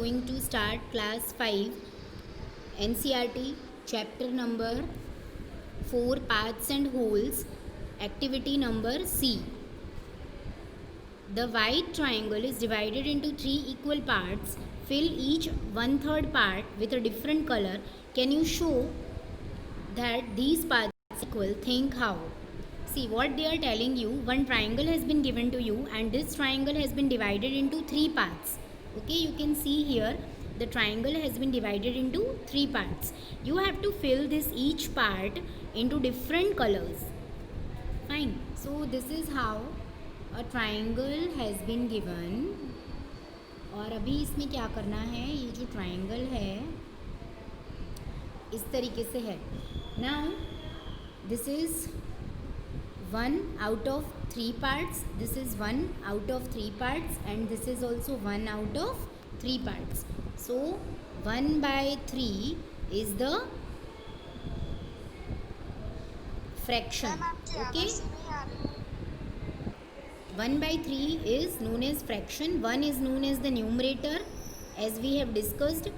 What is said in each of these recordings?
going to start class 5 NCERT chapter number 4 paths and holes, activity number C. The white triangle is divided into 3 equal parts. Fill each 1/3 part with a different color. Can you show that these parts are equal? Think how. See what they are telling you. One triangle has been given to you and this triangle has been divided into 3 parts. Okay, you can see here the triangle has been divided into 3 parts. You have to fill this each part into different colors. Fine. So this is how a triangle has been given. और अभी इसमें क्या करना है, ये जो triangle है इस तरीके से है. Now this is 1 out of 3 parts, this is 1 out of 3 parts and this is also 1 out of 3 parts. So 1/3 is the fraction. Okay, 1/3 is known as fraction. 1 is known as the numerator, as we have discussed.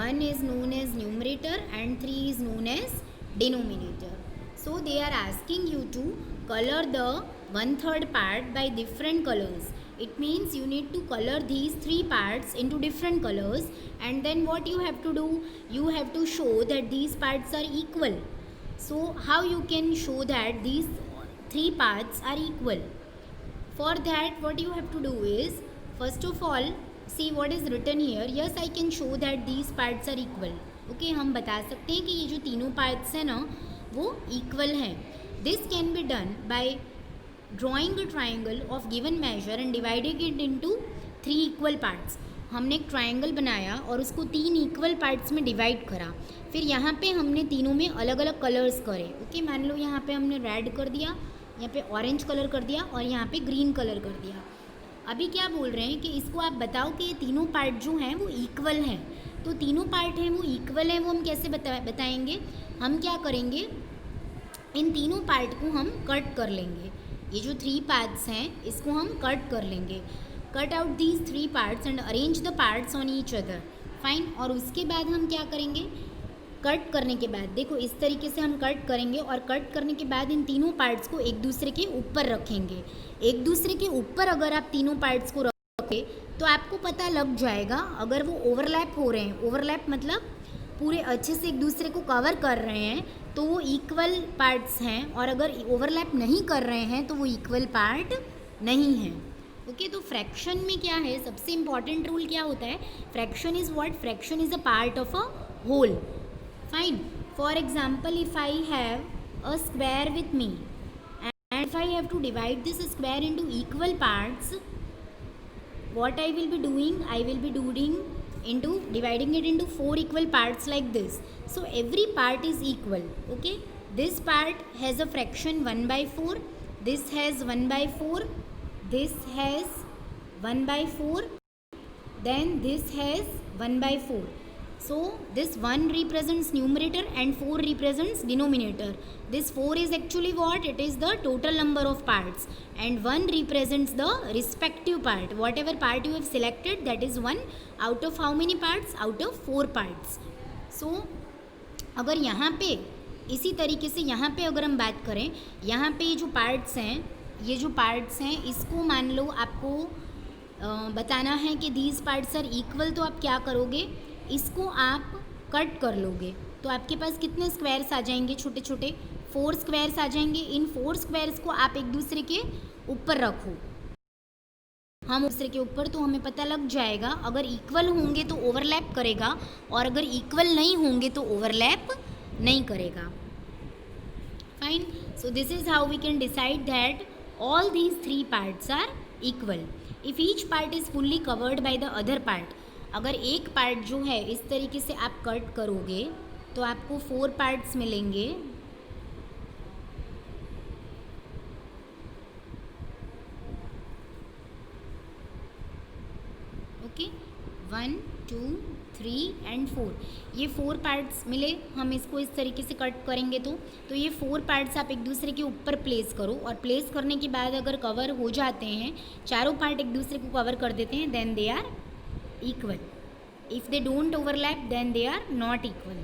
1 is known as numerator and 3 is known as denominator. So they are asking you to color the 1/3 part by different colors. It means you need to color these 3 parts into different colors, and then what you have to do, you have to show that these parts are equal. So how you can show that these 3 parts are equal? For that what you have to do is, first of all, see what is written here. Yes, I can show that these parts are equal. Okay, हम बता सकते हैं कि ये जो तीनों parts हैं ना वो इक्वल हैं. This can be done by drawing a triangle of given measure and dividing it into 3 equal parts. हमने एक ट्राइंगल बनाया और उसको 3 इक्वल पार्ट्स में डिवाइड करा. फिर यहाँ पे हमने तीनों में अलग अलग कलर्स करे. ओके, मान लो यहाँ पे हमने रेड कर दिया, यहाँ पे ऑरेंज कलर कर दिया और यहाँ पे ग्रीन कलर कर दिया. अभी क्या बोल रहे हैं कि इसको आप बताओ कि ये तीनों पार्ट जो हैं वो इक्वल हैं. तो तीनों पार्ट हैं वो इक्वल हैं, वो हम कैसे बताएंगे? हम क्या करेंगे, इन तीनों पार्ट को हम कट कर लेंगे. ये जो 3 पार्ट्स हैं इसको हम कट कर लेंगे. Cut out these 3 parts and arrange the parts on each other. Fine. और उसके बाद हम क्या करेंगे, कट करने के बाद देखो इस तरीके से हम कट करेंगे और कट करने के बाद इन तीनों पार्ट्स को एक दूसरे के ऊपर रखेंगे. एक दूसरे के ऊपर अगर आप तीनों पार्ट्स को रखोगे तो आपको पता लग जाएगा अगर वो ओवरलैप हो रहे हैं. ओवरलैप मतलब पूरे अच्छे से एक दूसरे को कवर कर रहे हैं तो वो इक्वल पार्ट्स हैं, और अगर ओवरलैप नहीं कर रहे हैं तो वो इक्वल पार्ट नहीं है. ओके, तो फ्रैक्शन में क्या है, सबसे इम्पॉर्टेंट रूल क्या होता है? Fraction is what? Fraction is a part of a whole. Fine. For example, if I have a square with me and if I have to divide this square into equal parts, what I will be doing, I will be dividing it into 4 equal parts like this. So every part is equal. Okay, this part has a fraction 1/4, this has 1/4, this has 1/4, then this has 1/4. So this 1 represents numerator and 4 represents denominator. This 4 is actually what? It is the total number of parts, and 1 represents the respective part. Whatever part you have selected, that is 1 out of how many parts? Out of 4 parts. So अगर यहाँ पे इसी तरीके से यहाँ पे अगर हम बात करें, यहाँ पे ये जो पार्ट्स हैं, ये जो पार्ट्स हैं इसको मान लो आपको बताना है कि दीज पार्ट्स आर इक्वल. तो आप क्या करोगे, इसको आप कट कर लोगे तो आपके पास कितने स्क्वायर्स आ जाएंगे? छोटे छोटे 4 स्क्वायर्स आ जाएंगे. इन 4 स्क्वायर्स को आप एक दूसरे के ऊपर रखो. हम दूसरे के ऊपर, तो हमें पता लग जाएगा अगर इक्वल होंगे तो ओवरलैप करेगा और अगर इक्वल नहीं होंगे तो ओवरलैप नहीं करेगा. Fine. So this is how we can decide that all these 3 parts are equal if each part is fully covered by the other part. अगर एक पार्ट जो है इस तरीके से आप कट करोगे तो आपको 4 पार्ट्स मिलेंगे. ओके, 1 2 3 एंड 4, ये 4 पार्ट्स मिले. हम इसको इस तरीके से कट करेंगे तो ये 4 पार्ट्स आप एक दूसरे के ऊपर प्लेस करो, और प्लेस करने के बाद अगर कवर हो जाते हैं, चारों पार्ट एक दूसरे को कवर कर देते हैं, then they are equal. If they don't overlap, then they are not equal.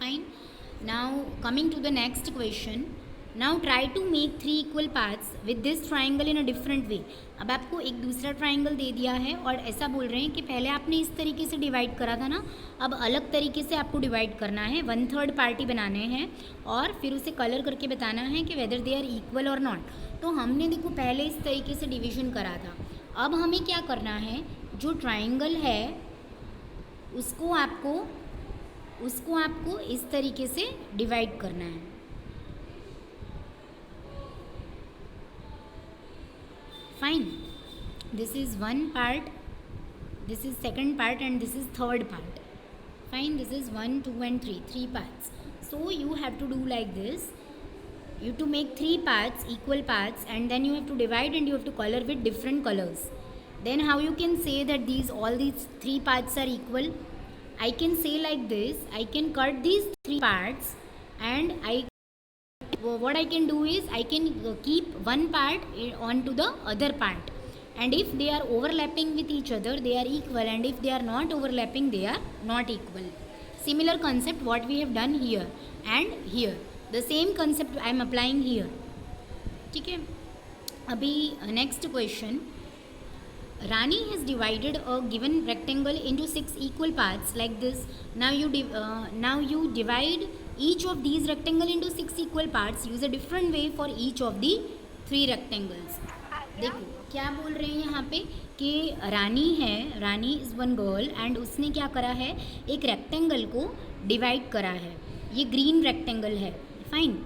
Fine. Now coming to the next question. Now try to make 3 equal parts with this triangle in a different way. अब आपको एक दूसरा triangle दे दिया है और ऐसा बोल रहे हैं कि पहले आपने इस तरीके से डिवाइड करा था ना, अब अलग तरीके से आपको डिवाइड करना है, 1/3 पार्टी बनाने हैं और फिर उसे कलर करके बताना है कि वेदर दे आर इक्वल और नॉट. तो हमने देखो पहले इस तरीके से डिवीजन करा था. अब हमें क्या करना है, जो ट्राइंगल है उसको आपको इस तरीके से डिवाइड करना है. Fine. This is one part, this is second part, and this is third part. Fine. This is 1, 2 and 3 parts. So you have to do like this. You have to make 3 parts, equal parts, and then you have to divide and you have to color with different colors. Then how you can say that all these 3 parts are equal? I can say like this. I can cut these 3 parts and what I can do is I can keep one part onto the other part, and if they are overlapping with each other they are equal, and if they are not overlapping they are not equal. Similar concept what we have done here and here, the same concept I am applying here. ठीक है. अभी next question. Rani has divided a given rectangle into 6 equal parts like this. Now you divide each of these rectangle into 6 equal parts. Use a different way for each of the 3 rectangles. देखो क्या बोल रहे हैं यहाँ पे कि रानी is one girl and उसने क्या करा है, एक रेक्टेंगल को डिवाइड करा है. ये ग्रीन रेक्टेंगल है. फाइन.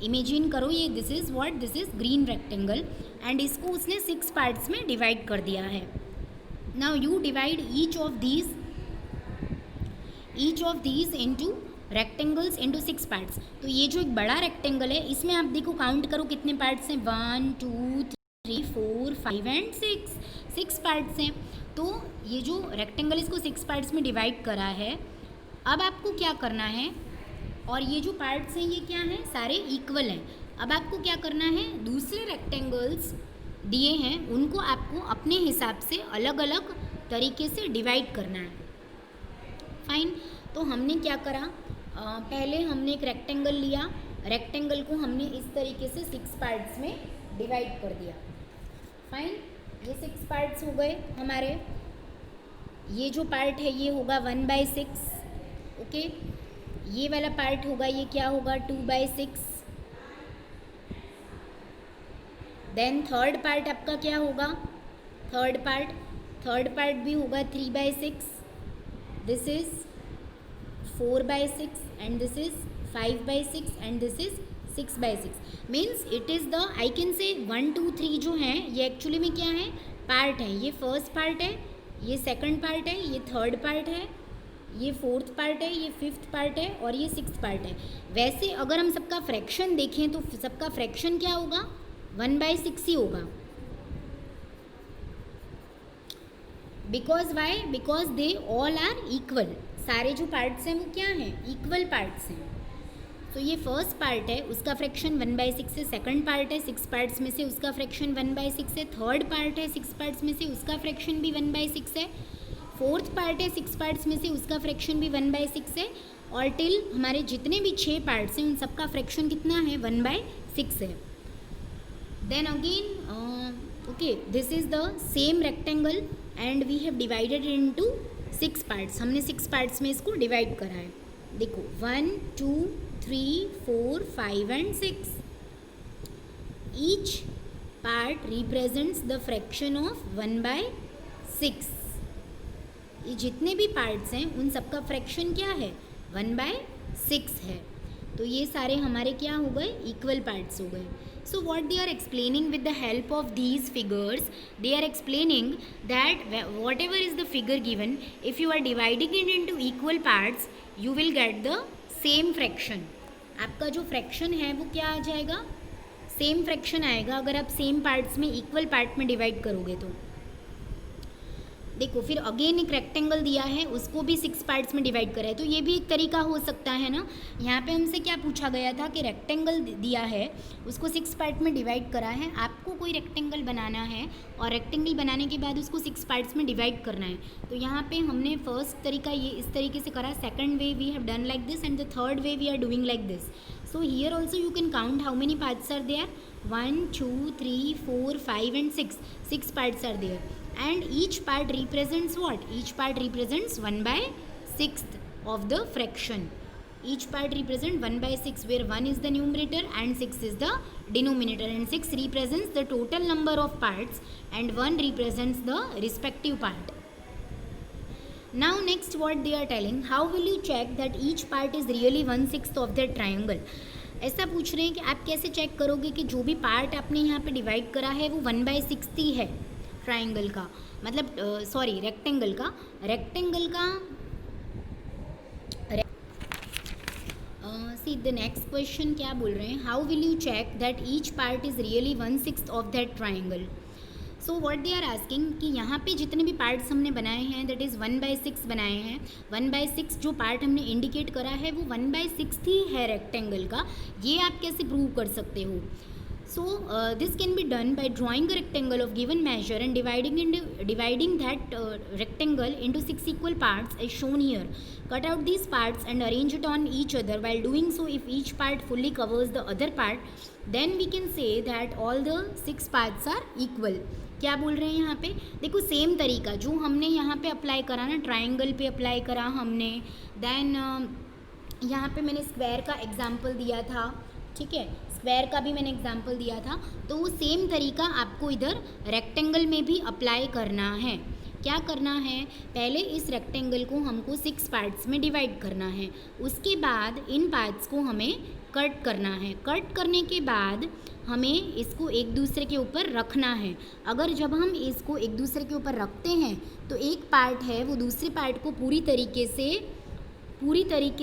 इमेजिन करो ये this is green rectangle and इसको उसने 6 पार्ट्स में डिवाइड कर दिया है. Now you divide each of these into rectangles into 6 parts. तो ये जो एक बड़ा रेक्टेंगल है इसमें आप देखो काउंट करो कितने पार्ट्स हैं, 1 2 3 4 5 एंड 6 पार्ट्स हैं. तो ये जो रेक्टेंगल इसको 6 पार्ट्स में डिवाइड करा है. अब आपको क्या करना है, और ये जो पार्ट्स हैं ये क्या हैं, सारे इक्वल हैं. अब आपको क्या करना है, दूसरे रेक्टेंगल्स दिए हैं उनको आपको अपने हिसाब से अलग अलग तरीके से डिवाइड करना है. फाइन. तो हमने क्या करा, पहले हमने एक रेक्टेंगल लिया, रेक्टेंगल को हमने इस तरीके से 6 पार्ट्स में डिवाइड कर दिया. फाइन. ये 6 पार्ट्स हो गए हमारे. ये जो पार्ट है ये होगा 1/6. ओके. ये वाला पार्ट होगा, ये क्या होगा, 2/6. देन थर्ड पार्ट आपका क्या होगा, थर्ड पार्ट भी होगा 3/6. This is 4/6 and this is 5/6 and this is 6/6. Means it is the, I can say 1 2 3 जो हैं ये एक्चुअली में क्या है, पार्ट है. ये फर्स्ट पार्ट है, ये सेकंड पार्ट है, ये थर्ड पार्ट है, ये फोर्थ पार्ट है, ये फिफ्थ पार्ट है और ये 6th पार्ट है. वैसे अगर हम सबका फ्रैक्शन देखें तो सबका फ्रैक्शन क्या होगा, 1/6 ही होगा. Because why, because they all are equal. सारे जो पार्ट्स हैं वो क्या हैं, इक्वल पार्ट्स हैं. तो ये फर्स्ट पार्ट है उसका फ्रैक्शन 1/6 है, सेकंड पार्ट है 6 पार्ट्स में से उसका फ्रैक्शन 1/6 है, थर्ड पार्ट है 6 पार्ट्स में से उसका फ्रैक्शन भी 1/6 है, फोर्थ पार्ट है 6 पार्ट्स में से उसका फ्रैक्शन भी 1/6 है, और टिल हमारे जितने भी 6 पार्ट्स हैं उन सबका फ्रैक्शन कितना है, 1/6 है. Then again okay, this is the same rectangle and we have divided into 6 parts. हमने 6 पार्ट्स में इसको डिवाइड करा है. देखो 1 2 3 4 5 and 6. Each part represents the fraction of 1/6. ये जितने भी पार्ट्स हैं उन सबका फ्रैक्शन क्या है, 1/6 है. तो ये सारे हमारे क्या हो गए, इक्वल पार्ट्स हो गए. So what they are explaining with the help of these figures, they are explaining that whatever is the figure given, if you are dividing it into equal parts, you will get the same fraction. आपका जो fraction है वो क्या आ जाएगा, same fraction आएगा अगर आप same parts में इक्वल पार्ट में डिवाइड करोगे तो. देखो फिर अगेन एक रेक्टेंगल दिया है, उसको भी 6 पार्ट्स में डिवाइड करा है, तो ये भी एक तरीका हो सकता है ना। यहाँ पे हमसे क्या पूछा गया था कि रेक्टेंगल दिया है, उसको 6 पार्ट में डिवाइड करा है, आपको कोई रेक्टेंगल बनाना है और रेक्टेंगल बनाने के बाद उसको 6 पार्ट्स में डिवाइड करना है। तो यहाँ पे हमने फर्स्ट तरीका ये इस तरीके से करा, second way we have done like this, and the third way we are doing like this. So here also you can count how many parts are there. 1, 2, 3, 4, 5 and 6. 6 parts are there. And each part represents what? Each part represents 1 by 6th of the fraction. Each part represents 1 by 6, where 1 is the numerator and 6 is the denominator. And 6 represents the total number of parts and 1 represents the respective part. Now next what they are telling, how will you check that each part is really 1/6 of the triangle. ऐसा पूछ रहे हैं कि आप कैसे check करोगे कि जो भी पार्ट आपने यहाँ पे डिवाइड करा है वो 1/6 ही है ट्राइंगल का, मतलब सॉरी रेक्टेंगल का सी द नेक्स्ट क्वेश्चन क्या बोल रहे हैं, how will you check that each part is really 1/6 of that triangle. So what they are asking कि यहाँ पे जितने भी पार्ट्स हमने बनाए हैं दैट इज़ 1/6 बनाए हैं. 1/6 जो पार्ट हमने इंडिकेट करा है वो 1/6 ही है रेक्टेंगल का. ये आप कैसे प्रूव कर सकते हो. So this can be done by drawing a rectangle of given measure and dividing that rectangle into 6 equal parts as shown here. Cut out these parts and arrange it on each other. While doing so, if each part fully covers the other part, then we can say that all the 6 parts are equal. क्या बोल रहे हैं यहाँ पे, देखो same तरीका जो हमने यहाँ पे अप्लाई करा ना, ट्राइंगल पे अप्लाई करा हमने, देन यहाँ पे मैंने स्क्वायर का एग्जाम्पल दिया था, ठीक है, स्क्वायर का भी मैंने एग्जाम्पल दिया था, तो वो सेम तरीका आपको इधर रेक्टेंगल में भी अप्लाई करना है. क्या करना है, पहले इस रेक्टेंगल को हमको 6 पार्ट्स में डिवाइड करना है, उसके बाद इन पार्ट्स को हमें कट करना है. कट करने के बाद हमें इसको एक दूसरे के ऊपर रखना है. अगर जब हम इसको एक दूसरे के ऊपर रखते हैं तो एक पार्ट है वो दूसरे पार्ट को पूरी तरीके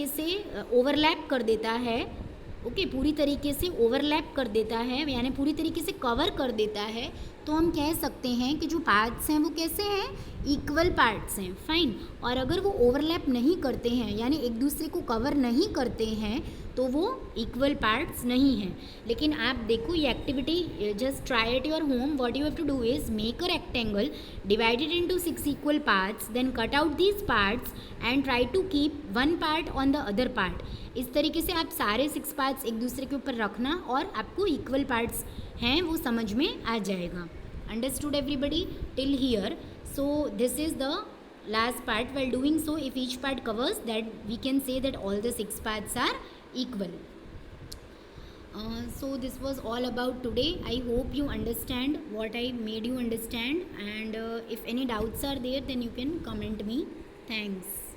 से ओवरलैप कर देता है. ओके, पूरी तरीके से ओवरलैप कर देता है, यानी पूरी तरीके से कवर कर देता है. तो हम कह सकते हैं कि जो पार्ट्स हैं वो कैसे हैं, इक्वल पार्ट्स हैं. फाइन. और अगर वो ओवरलैप नहीं करते हैं यानी एक दूसरे को कवर नहीं करते हैं तो वो इक्वल पार्ट्स नहीं हैं. लेकिन आप देखो ये activity just try at your home. What you have to do is make a rectangle, divide it into 6 equal parts, then cut out these parts and try to keep one part on the other part. इस तरीके से आप सारे 6 parts एक दूसरे के ऊपर रखना और आपको इक्वल पार्ट्स हैं वो समझ में आ जाएगा. Understood everybody till here. So this is the last part. While doing so, if each part covers, that we can say that all the 6 parts are equal. So this was all about today. I hope you understand what I made you understand, and if any doubts are there then you can comment me. Thanks.